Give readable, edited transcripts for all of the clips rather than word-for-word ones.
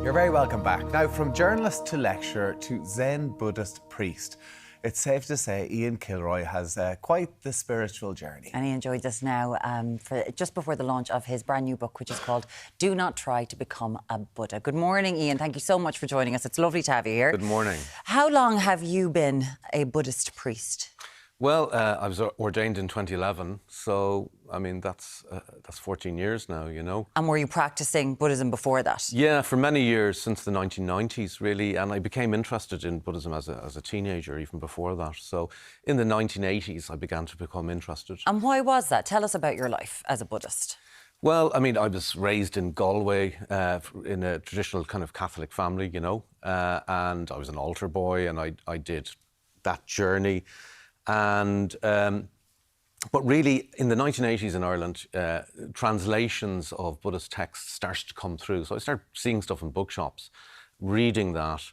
You're very welcome back. Now, from journalist to lecturer to Zen Buddhist priest, it's safe to say Ian Kilroy has quite the spiritual journey. And Ian joins us now just before the launch of his brand new book, which is called Do Not Try to Become a Buddha. Good morning, Ian. Thank you so much for joining us. It's lovely to have you here. Good morning. How long have you been a Buddhist priest? Well, I was ordained in 2011, so, I mean, that's 14 years now, you know. And were you practising Buddhism before that? Yeah, for many years, since the 1990s, really, and I became interested in Buddhism as a teenager, even before that. So in the 1980s, I began to become interested. And why was that? Tell us about your life as a Buddhist. Well, I mean, I was raised in Galway in a traditional kind of Catholic family, you know, and I was an altar boy, and I did that journey. And but really, in the 1980s in Ireland, translations of Buddhist texts started to come through. So I started seeing stuff in bookshops, reading that,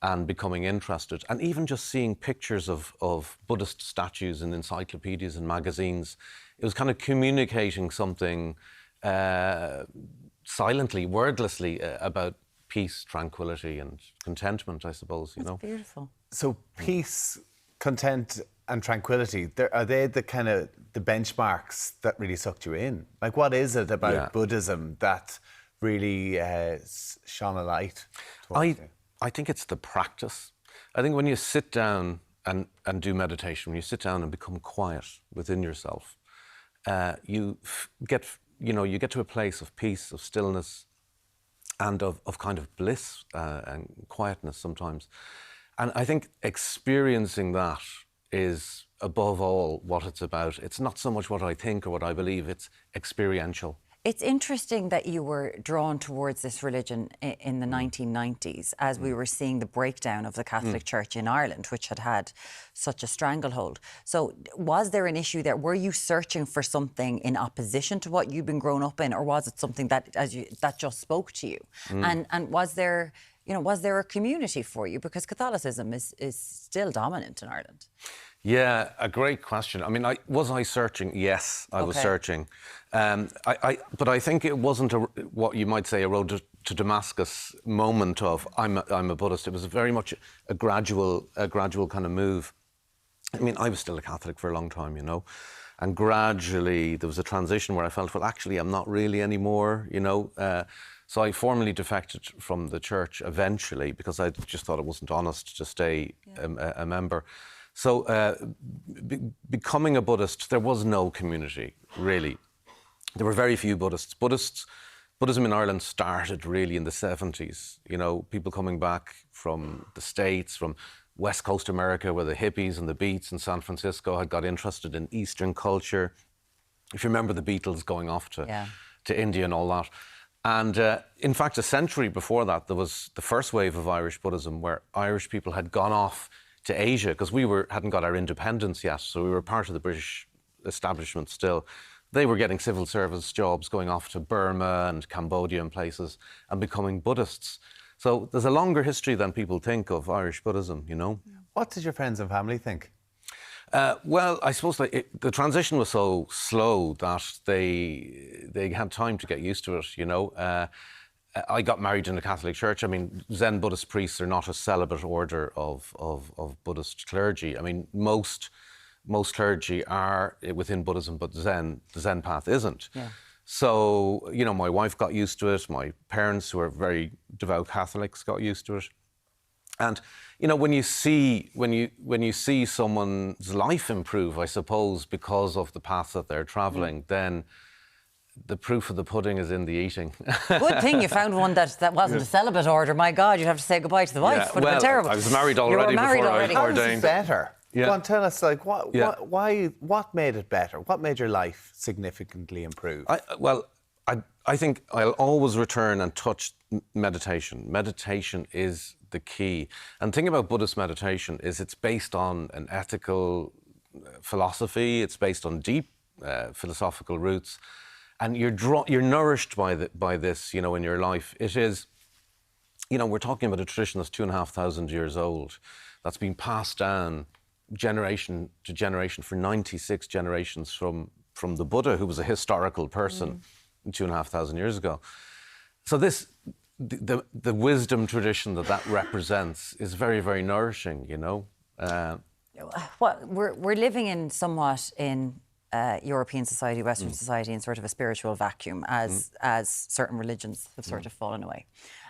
and becoming interested. And even just seeing pictures of Buddhist statues in encyclopedias and magazines, it was kind of communicating something silently, wordlessly, about peace, tranquility, and contentment, I suppose. You know, beautiful. So peace, content, and tranquility, are they the kind of the benchmarks that really sucked you in? Like, what is it about Buddhism that really shone a light towards you? I think it's the practice. I think when you sit down and do meditation, when you sit down and become quiet within yourself, you get to a place of peace, of stillness, and of kind of bliss and quietness sometimes. And I think experiencing that is, above all, what it's about. It's not so much what I think or what I believe, it's experiential. It's interesting that you were drawn towards this religion in the 1990s as we were seeing the breakdown of the Catholic Church in Ireland, which had had such a stranglehold. So was there an issue there? Were you searching for something in opposition to what you'd been grown up in, or was it something that that just spoke to you? And was there a community for you? Because Catholicism is still dominant in Ireland. Yeah, a great question. I mean, was I searching? Yes, I was searching. But I think it wasn't what you might say a road to Damascus moment of I'm a Buddhist. It was very much a gradual kind of move. I mean, I was still a Catholic for a long time, you know, and gradually there was a transition where I felt, well, actually, I'm not really anymore, you know. So I formally defected from the church eventually because I just thought it wasn't honest to stay a member. So becoming a Buddhist, there was no community, really. There were very few Buddhists. Buddhism in Ireland started really in the 70s. You know, people coming back from the States, from West Coast America, where the hippies and the Beats in San Francisco had got interested in Eastern culture. If you remember the Beatles going off to India and all that. And in fact, a century before that, there was the first wave of Irish Buddhism where Irish people had gone off to Asia because we hadn't got our independence yet, so we were part of the British establishment still. They were getting civil service jobs, going off to Burma and Cambodia and places and becoming Buddhists. So there's a longer history than people think of Irish Buddhism, you know. What did your friends and family think? Well, I suppose the transition was so slow that they had time to get used to it, you know. I got married in a Catholic church. I mean, Zen Buddhist priests are not a celibate order of Buddhist clergy. I mean, most clergy are within Buddhism, but the Zen path isn't. Yeah. So, you know, my wife got used to it. My parents, who are very devout Catholics, got used to it. And, you know, when you see someone's life improve, I suppose, because of the path that they're travelling, then the proof of the pudding is in the eating. Good thing you found one that wasn't a celibate order. My God, you'd have to say goodbye to the wife. Would have been terrible. I was married already before I was ordained. How is it better? Yeah. Go on, tell us, like, what made it better? What made your life significantly improve? I think I'll always return and touch meditation. Meditation is the key. And the thing about Buddhist meditation is it's based on an ethical philosophy. It's based on deep philosophical roots. And you're nourished by this, you know, in your life. It is, you know, we're talking about a tradition that's 2,500 years old, that's been passed down generation to generation for 96 generations from the Buddha, who was a historical person 2,500 years ago. So this the wisdom tradition that represents is very, very nourishing, you know. We're living in somewhat in European society, Western society, in sort of a spiritual vacuum as certain religions have sort of fallen away.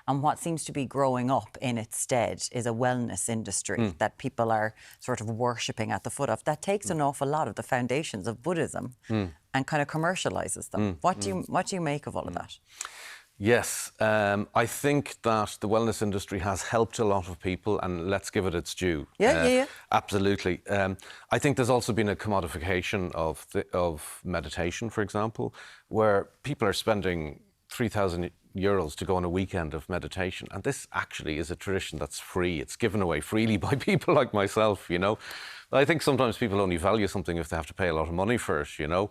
And what seems to be growing up in its stead is a wellness industry that people are sort of worshipping at the foot of, that takes an awful lot of the foundations of Buddhism and kind of commercialises them. What do you make of all of that? Yes, I think that the wellness industry has helped a lot of people, and let's give it its due. Yeah. Absolutely. I think there's also been a commodification of meditation, for example, where people are spending €3,000 to go on a weekend of meditation, and this actually is a tradition that's free. It's given away freely by people like myself, you know. I think sometimes people only value something if they have to pay a lot of money for it, you know.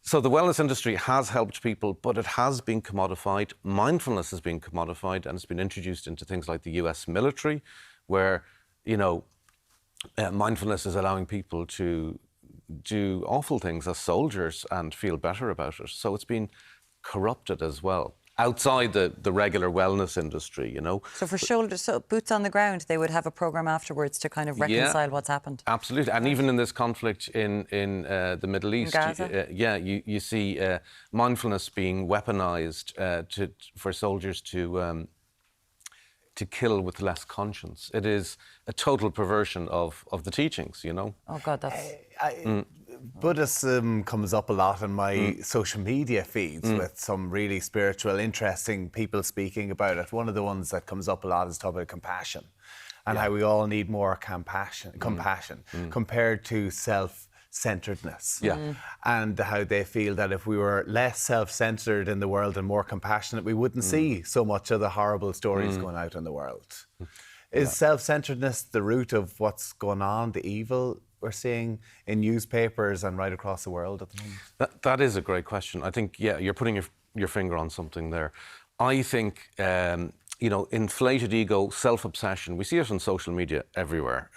So the wellness industry has helped people, but it has been commodified. Mindfulness has been commodified, and it's been introduced into things like the US military, where, you know, mindfulness is allowing people to do awful things as soldiers and feel better about it. So it's been corrupted as well, outside the regular wellness industry, you know. So for boots on the ground, they would have a programme afterwards to kind of reconcile what's happened. Absolutely. And even in this conflict in the Middle East, you see mindfulness being weaponised for soldiers to kill with less conscience. It is a total perversion of the teachings, you know. Oh God, that's... Buddhism comes up a lot in my social media feeds with some really spiritual, interesting people speaking about it. One of the ones that comes up a lot is talking about compassion and how we all need more compassion compared to self-centeredness. And how they feel that if we were less self-centered in the world and more compassionate, we wouldn't see so much of the horrible stories going out in the world. Is self-centeredness the root of what's going on, the evil we're seeing in newspapers and right across the world at the moment? That is a great question. I think, you're putting your finger on something there. I think, you know, inflated ego, self-obsession, we see it on social media everywhere,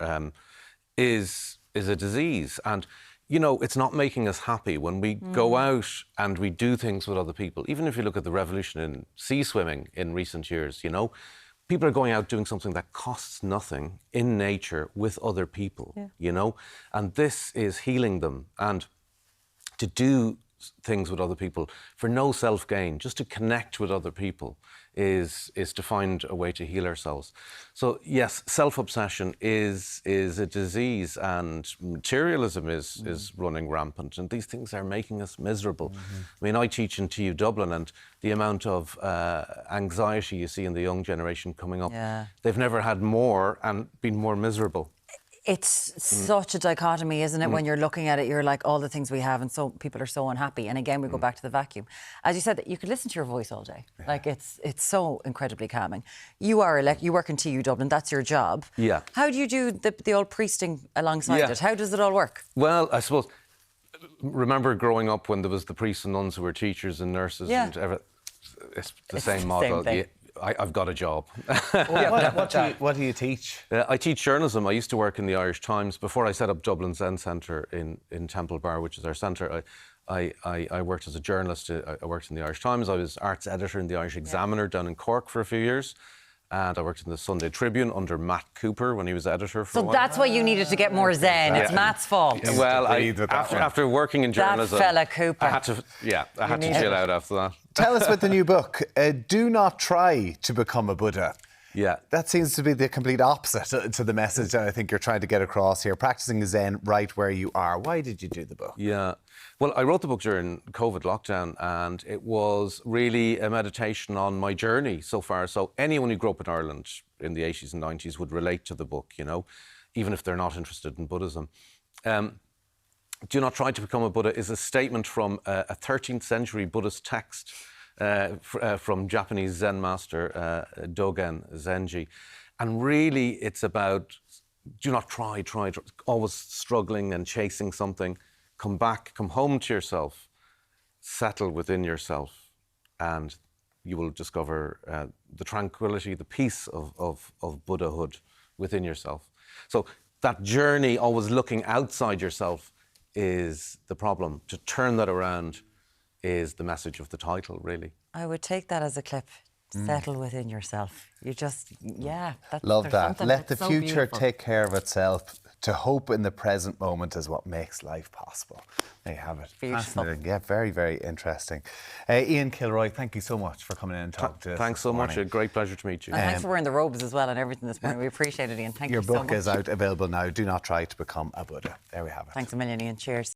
is a disease. And, you know, it's not making us happy when we go out and we do things with other people. Even if you look at the revolution in sea swimming in recent years, you know, people are going out doing something that costs nothing in nature with other people, you know, and this is healing them. And to do things with other people for no self-gain, just to connect with other people, is to find a way to heal ourselves. So yes, self-obsession is a disease, and materialism is running rampant, and these things are making us miserable. I mean, I teach in TU Dublin, and the amount of anxiety you see in the young generation coming up, they've never had more and been more miserable. It's such a dichotomy, isn't it? When you're looking at it, you're like, all the things we have, and so people are so unhappy. And again, we go back to the vacuum. As you said, you could listen to your voice all day. Like, it's so incredibly calming. You work in TU Dublin, that's your job. Yeah. How do you do the old priesting alongside it? How does it all work? Well, I suppose, remember growing up when there was the priests and nuns who were teachers and nurses and everything? It's the same model. Same thing. I've got a job. What do you teach? I teach journalism. I used to work in the Irish Times before I set up Dublin Zen Centre in Temple Bar, which is our centre. I worked as a journalist. I worked in the Irish Times. I was arts editor in the Irish Examiner down in Cork for a few years. And I worked in the Sunday Tribune under Matt Cooper when he was editor for a while. So that's why you needed to get more zen. It's Matt's fault. Well, after working in journalism, that fella Cooper. I had to chill out after that. Tell us with the new book, do not try to become a Buddha. Yeah. That seems to be the complete opposite to the message that I think you're trying to get across here. Practicing Zen right where you are. Why did you do the book? Yeah. Well, I wrote the book during COVID lockdown, and it was really a meditation on my journey so far. So anyone who grew up in Ireland in the 80s and 90s would relate to the book, you know, even if they're not interested in Buddhism. Do not try to become a Buddha is a statement from a 13th century Buddhist text from Japanese Zen master Dogen Zenji. And really it's about do not try, always struggling and chasing something. Come back, come home to yourself, settle within yourself, and you will discover the tranquility, the peace of Buddhahood within yourself. So that journey, always looking outside yourself, is the problem. To turn that around is the message of the title, really. I would take that as a clip Settle within yourself. You just, Love there's that. something Let the that's so future beautiful. take care of itself. To hope in the present moment is what makes life possible. There you have it. Beautiful. Fascinating. Yeah, very, very interesting. Ian Kilroy, thank you so much for coming in and talking to us. Thanks so much. A great pleasure to meet you. And thanks for wearing the robes as well and everything this morning. We appreciate it, Ian. Thank Your you so much. book is out, available now. Do not try to become a Buddha. There we have it. Thanks a million, Ian. Cheers.